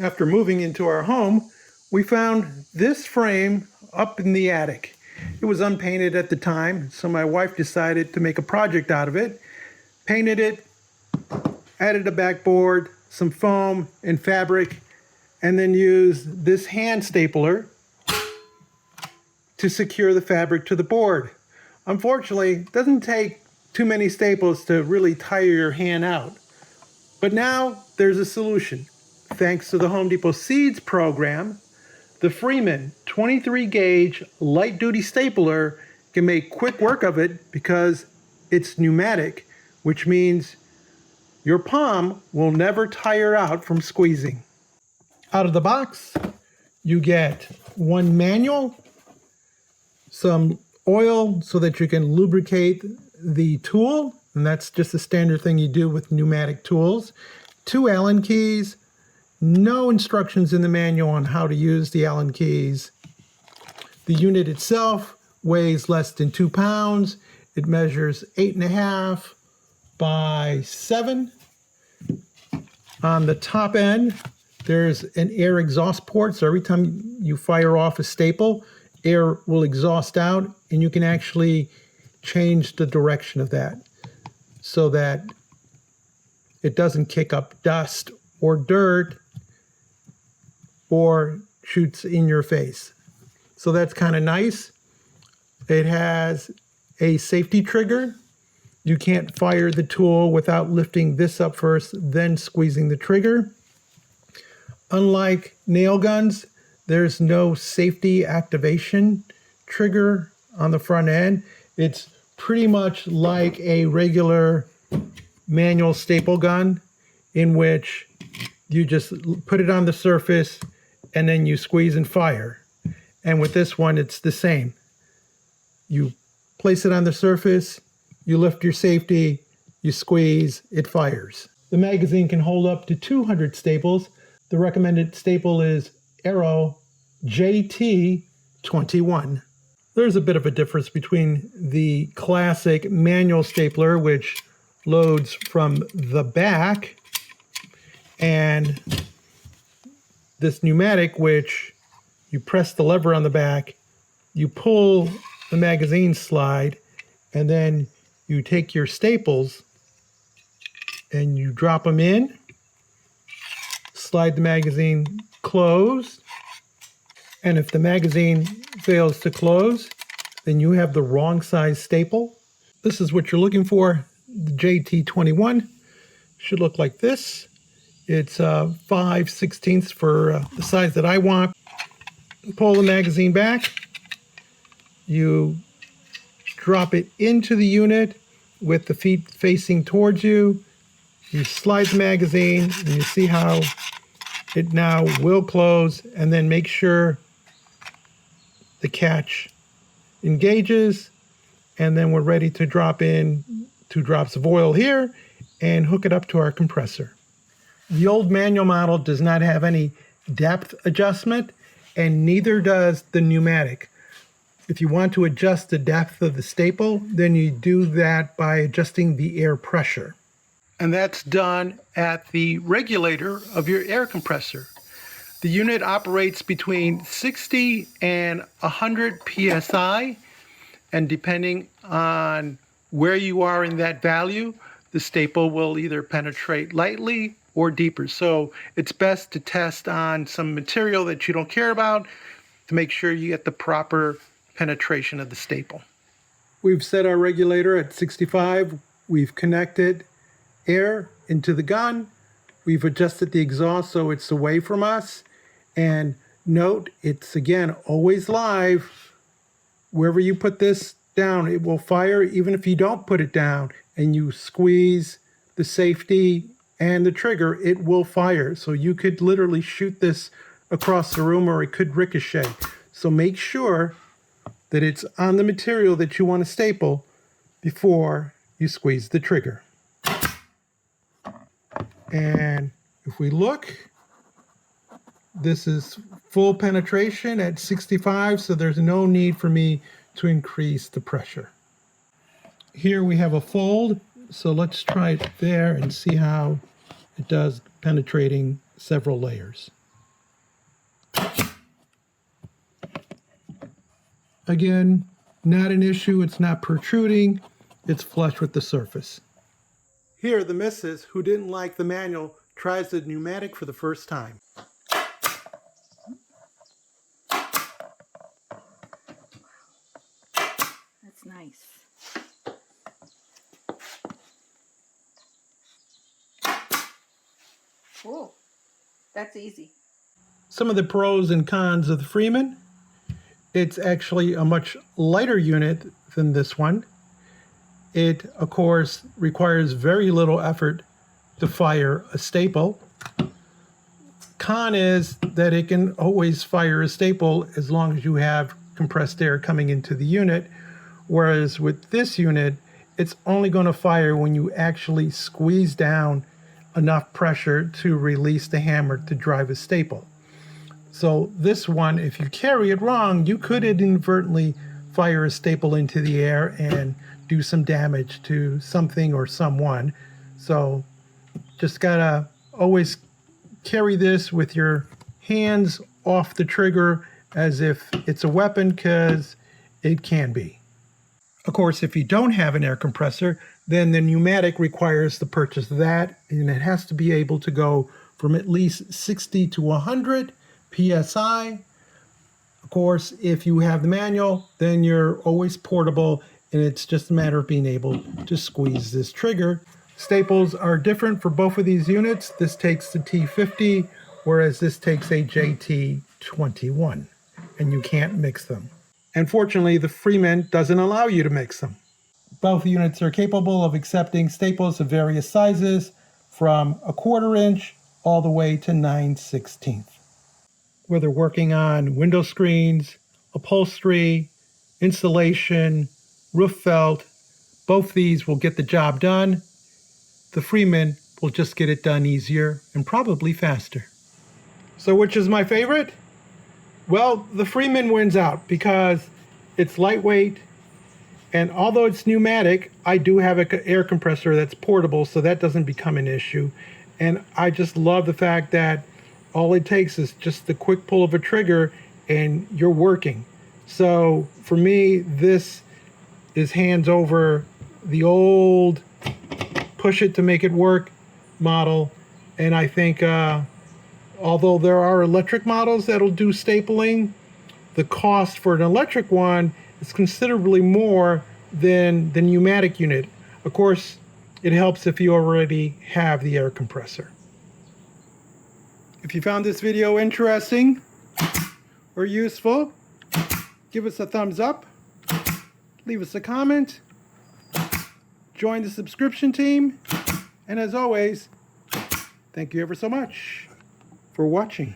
After moving into our home, we found this frame up in the attic. It was unpainted at the time, so my wife decided to make a project out of it, painted it, added a backboard, some foam and fabric, and then used this hand stapler to secure the fabric to the board. Unfortunately, it doesn't take too many staples to really tire your hand out. But now there's a solution. Thanks to the Home Depot Seeds program, the Freeman 23 gauge light duty stapler can make quick work of it because it's pneumatic, which means your palm will never tire out from squeezing. Out of the box, you get one manual, some oil so that you can lubricate the tool, and that's just a standard thing you do with pneumatic tools, 2 Allen keys, no instructions in the manual on how to use the Allen keys. The unit itself weighs less than 2 pounds. It measures 8.5 by 7. On the top end, there's an air exhaust port, so every time you fire off a staple, air will exhaust out, and you can actually change the direction of that so that it doesn't kick up dust or dirt or shoots in your face. So that's kind of nice. It has a safety trigger. You can't fire the tool without lifting this up first, then squeezing the trigger. Unlike nail guns, there's no safety activation trigger on the front end. It's pretty much like a regular manual staple gun in which you just put it on the surface and then you squeeze and fire. And with this one, it's the same. You place it on the surface, you lift your safety, you squeeze, it fires. The magazine can hold up to 200 staples. The recommended staple is Arrow JT21. There's a bit of a difference between the classic manual stapler, which loads from the back, and this pneumatic, which you press the lever on the back, you pull the magazine slide, and then you take your staples and you drop them in, slide the magazine closed, and if the magazine fails to close, then you have the wrong size staple. This is what you're looking for. The JT21 should look like this. It's 5/16 for the size that I want. Pull the magazine back. You drop it into the unit with the feet facing towards you. You slide the magazine, and you see how it now will close, and then make sure the catch engages, and then we're ready to drop in 2 drops of oil here and hook it up to our compressor. The old manual model does not have any depth adjustment, and neither does the pneumatic. If you want to adjust the depth of the staple, then you do that by adjusting the air pressure. And that's done at the regulator of your air compressor. The unit operates between 60 and 100 psi, and depending on where you are in that value, the staple will either penetrate lightly or deeper. So it's best to test on some material that you don't care about to make sure you get the proper penetration of the staple. We've set our regulator at 65. We've connected air into the gun. We've adjusted the exhaust so it's away from us. And note, it's again always live. Wherever you put this down, it will fire even if you don't put it down and you squeeze the safety and the trigger, it will fire. So you could literally shoot this across the room, or it could ricochet. So make sure that it's on the material that you want to staple before you squeeze the trigger. And if we look, this is full penetration at 65, so there's no need for me to increase the pressure. Here we have a fold, so let's try it there and see how it does, penetrating several layers. Again, not an issue. It's not protruding. It's flush with the surface. Here, the missus, who didn't like the manual, tries the pneumatic for the first time. That's nice. Whoa, that's easy. Some of the pros and cons of the Freeman. It's actually a much lighter unit than this one. It, of course, requires very little effort to fire a staple. Con is that it can always fire a staple as long as you have compressed air coming into the unit, whereas with this unit, it's only going to fire when you actually squeeze down enough pressure to release the hammer to drive a staple. So this one, if you carry it wrong, you could inadvertently fire a staple into the air and do some damage to something or someone. So just gotta always carry this with your hands off the trigger as if it's a weapon, because it can be. Of course, if you don't have an air compressor, then the pneumatic requires the purchase of that, and it has to be able to go from at least 60 to 100 PSI. Of course, if you have the manual, then you're always portable, and it's just a matter of being able to squeeze this trigger. Staples are different for both of these units. This takes the T50, whereas this takes a JT21, and you can't mix them. Unfortunately, the Freeman doesn't allow you to mix them. Both units are capable of accepting staples of various sizes, from 1/4 inch all the way to 9/16. Whether working on window screens, upholstery, insulation, roof felt, both these will get the job done. The Freeman will just get it done easier and probably faster. So which is my favorite? Well, the Freeman wins out because it's lightweight, and although it's pneumatic, I do have an air compressor that's portable, so that doesn't become an issue. And I just love the fact that all it takes is just the quick pull of a trigger and you're working. So for me, this is hands over the old push it to make it work model. And I think although there are electric models that'll do stapling, the cost for an electric one is considerably more than the pneumatic unit. Of course, it helps if you already have the air compressor. If you found this video interesting or useful, give us a thumbs up, leave us a comment, join the subscription team, and as always, thank you ever so much for watching.